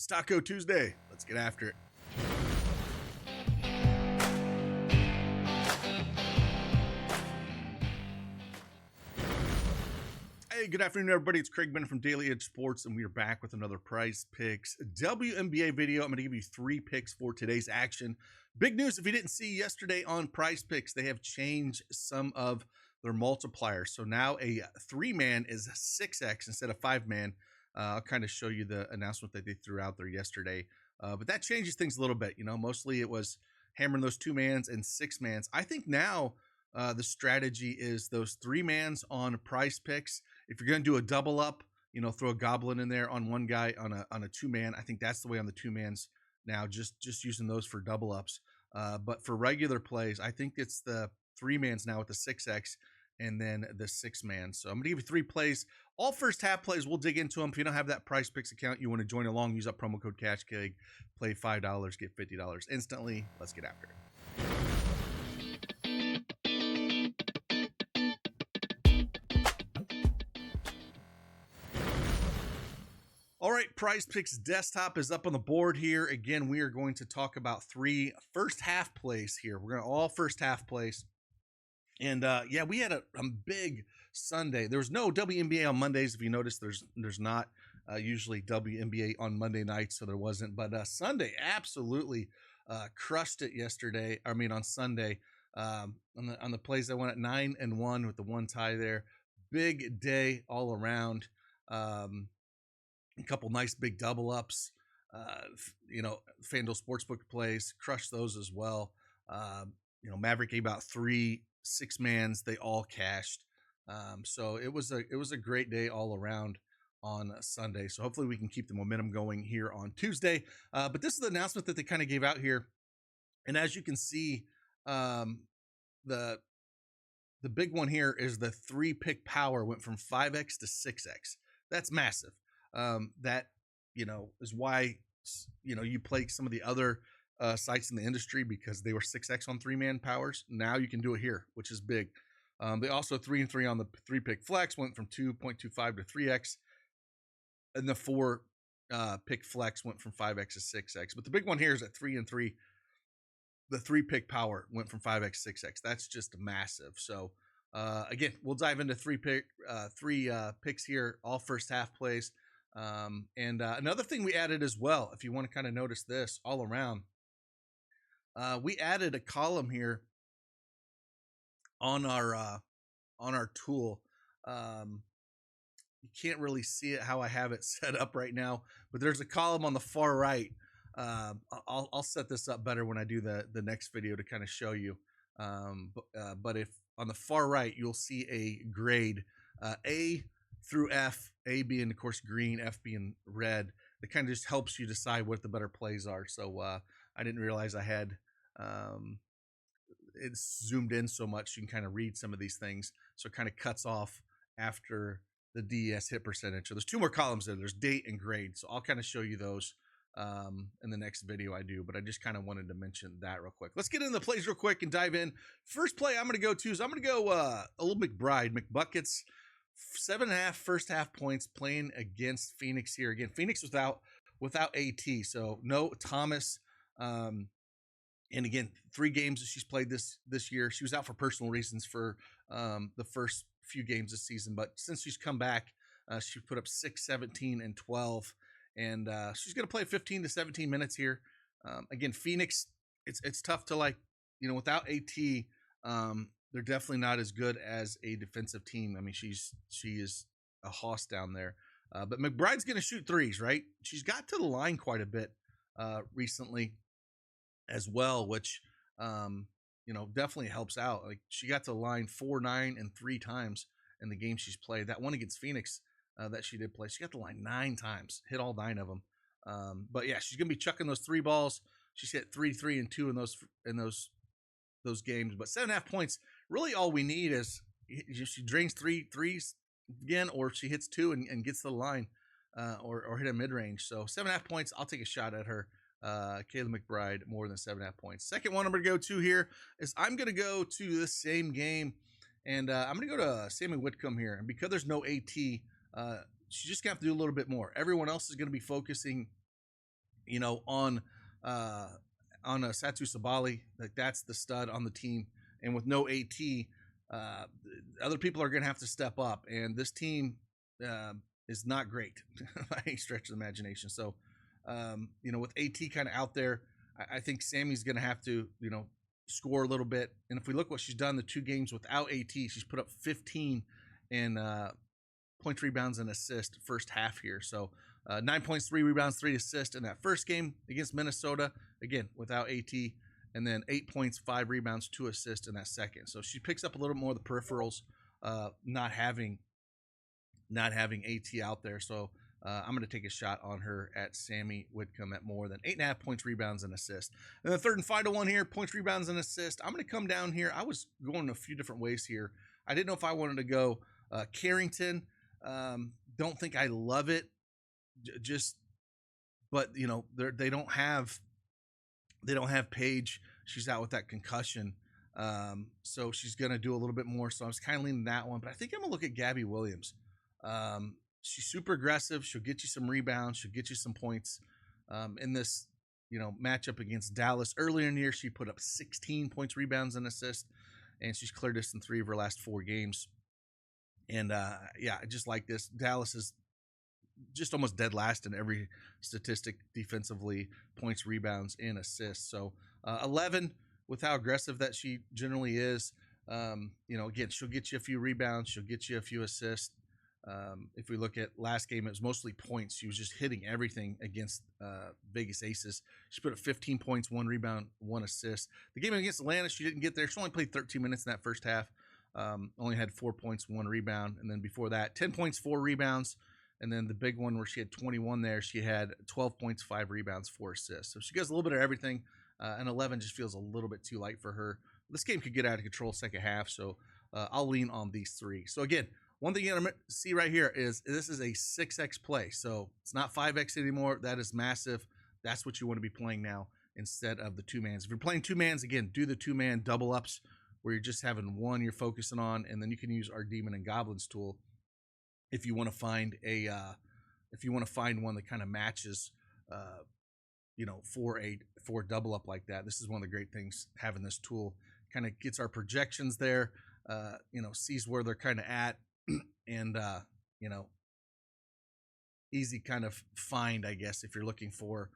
It's Taco Tuesday. Let's get after it. Hey, good afternoon, everybody. It's Craig Bennett from Daily Edge Sports, and we are back with another Prize Picks WNBA video. I'm going to give you 3 picks for today's action. Big news, if you didn't see yesterday on Prize Picks, they have changed some of their multipliers. So now a 3-man is 6x instead of 5-man. I'll kind of show you the announcement that they threw out there yesterday. But that changes things a little bit. You know, mostly it was hammering those 2-mans and 6-mans. I think now the strategy is those 3-mans on Prize Picks. If you're going to do a double up, you know, throw a goblin in there on one guy on a 2-man. I think that's the way on the 2-mans now, just using those for double ups. But for regular plays, I think it's the 3-mans now with the 6x and then the 6-man. So I'm going to give you 3 plays. All first half plays, we'll dig into them. If you don't have that Prize Picks account, you want to join along, use up promo code CashKeg, play $5, get $50 instantly. Let's get after it. All right, Prize Picks desktop is up on the board here. Again, we are going to talk about 3 first half plays here. We're going to all first half plays. And yeah, we had a big Sunday. There was no WNBA on Mondays. If you notice, there's not usually WNBA on Monday nights, so there wasn't. But Sunday absolutely crushed it yesterday. I mean, on Sunday on the plays that went at 9-1 with the 1 tie there. Big day all around. A couple nice big double ups. You know, FanDuel Sportsbook plays crushed those as well. You know, Maverick gave about 3 6-mans, they all cashed. So it was a great day all around on Sunday. So hopefully we can keep the momentum going here on Tuesday. But this is the announcement that they kind of gave out here. And as you can see, the big one here is the 3-pick power went from 5x to 6x. That's massive. That, you know, is why, you know, you play some of the other sites in the industry because they were 6x on 3-man powers. Now you can do it here, which is big. They also 3-3 on the 3-pick flex went from 2.25 to 3x, and the 4-pick flex went from 5x to 6x. But the big one here is that 3-3, the 3-pick power went from 5x to 6x. That's just massive. So again, we'll dive into 3 picks here, all first half plays. And another thing we added as well, if you want to kind of notice this all around, we added a column here on our tool. You can't really see it how I have it set up right now, but there's a column on the far right. I'll set this up better when I do the next video to kind of show you. But if on the far right, you'll see a grade, A through F, A being, of course, green, F being red. That kind of just helps you decide what the better plays are. So I didn't realize I had it zoomed in so much. You can kind of read some of these things. So it kind of cuts off after the DES hit percentage. So there's 2 more columns there. There's date and grade. So I'll kind of show you those in the next video I do. But I just kind of wanted to mention that real quick. Let's get into the plays real quick and dive in. First play I'm going to go to is I'm going to go a little McBride. McBuckets. 7.5 first half points playing against Phoenix here. Again, Phoenix without AT, so no Thomas. And again, 3 games that she's played this year. She was out for personal reasons for the first few games this season, but since she's come back, she put up 6, 17, and 12, and she's going to play 15 to 17 minutes here. Again, Phoenix, it's tough to, like, you know, without AT. They're definitely not as good as a defensive team. I mean, she is a hoss down there. But McBride's going to shoot 3s, right? She's got to the line quite a bit recently as well, which, you know, definitely helps out. Like, she got to the line 4, 9, and 3 times in the game she's played. That one against Phoenix that she did play, she got to the line 9 times, hit all 9 of them. But yeah, she's going to be chucking those 3 balls. She's hit 3, 3, and 2 in those games. But 7.5 points, really all we need is she drains 3 threes again, or she hits 2 and gets to the line, or hit a mid-range. So 7.5 points, I'll take a shot at her. Kayla McBride, more than 7.5 points. Second one I'm going to go to here is I'm going to go to the same game, and I'm going to go to Sammy Whitam here. And because there's no AT, she's just going to have to do a little bit more. Everyone else is going to be focusing on Satu Sabali, like that's the stud on the team, and with no AT, other people are going to have to step up, and this team is not great by any stretch of the imagination. So, with AT kind of out there, I think Sammy's going to have to, score a little bit. And if we look what she's done the 2 games without AT, she's put up 15 in points, rebounds, and assists first half here. So 9 points, 3 rebounds, 3 assists in that first game against Minnesota, again, without AT. And then 8 points, 5 rebounds, 2 assists in that second. So she picks up a little more of the peripherals, not having AT out there. So I'm going to take a shot on her at Sammy Whitam at more than 8.5 points, rebounds, and assists. And the third and final one here, points, rebounds, and assists. I'm going to come down here. I was going a few different ways here. I didn't know if I wanted to go Carrington. Don't think I love it. But they don't have Paige. She's out with that concussion. So she's going to do a little bit more. So I was kind of leaning that one, but I think I'm going to look at Gabby Williams. She's super aggressive. She'll get you some rebounds. She'll get you some points. In this, matchup against Dallas earlier in the year, she put up 16 points, rebounds, and assists, and she's cleared this in 3 of her last 4 games. And I just like this. Dallas is just almost dead last in every statistic defensively, points, rebounds, and assists. So 11 with how aggressive that she generally is. Again, she'll get you a few rebounds. She'll get you a few assists. If we look at last game, it was mostly points. She was just hitting everything against Vegas Aces. She put up 15 points, 1 rebound, 1 assist. The game against Atlanta, she didn't get there. She only played 13 minutes in that first half. Only had 4 points, 1 rebound. And then before that, 10 points, 4 rebounds. And then the big one where she had 21 there, she had 12 points, 5 rebounds, 4 assists. So she does a little bit of everything. And 11 just feels a little bit too light for her. This game could get out of control second half. So I'll lean on these 3. So again, one thing you're going to see right here is this is a 6X play. So it's not 5X anymore. That is massive. That's what you want to be playing now instead of the 2-mans. If you're playing 2-mans, again, do the 2-man double ups where you're just having one you're focusing on, and then you can use our Demon and Goblins tool if you want to find one that kind of matches, for a double up like that. This is one of the great things having this tool. Kind of gets our projections there, sees where they're kind of at. And easy kind of find, I guess, if you're looking for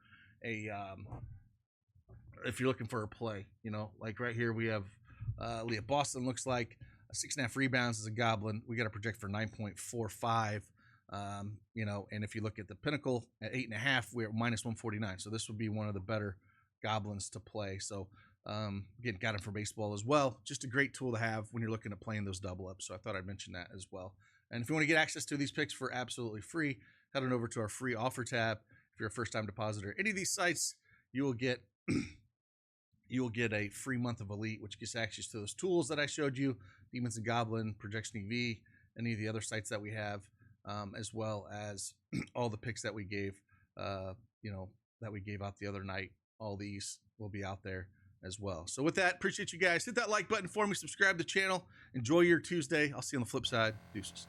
a play. Like right here we have Leah Boston, looks like 6.5 rebounds as a Goblin. We got to project for 9.45. And if you look at the Pinnacle at 8.5, we're at minus 149. So this would be one of the better Goblins to play. So again, got him for baseball as well. Just a great tool to have when you're looking at playing those double ups. So I thought I'd mention that as well. And if you want to get access to these picks for absolutely free, head on over to our free offer tab. If you're a first-time depositor, any of these sites, you will get a free month of Elite, which gets access to those tools that I showed you, Demons and Goblin, Projection EV, any of the other sites that we have, as well as all the picks that we gave, that we gave out the other night. All these will be out there as well. So with that, appreciate you guys. Hit that like button for me, subscribe to the channel. Enjoy your Tuesday. I'll see you on the flip side. Deuces.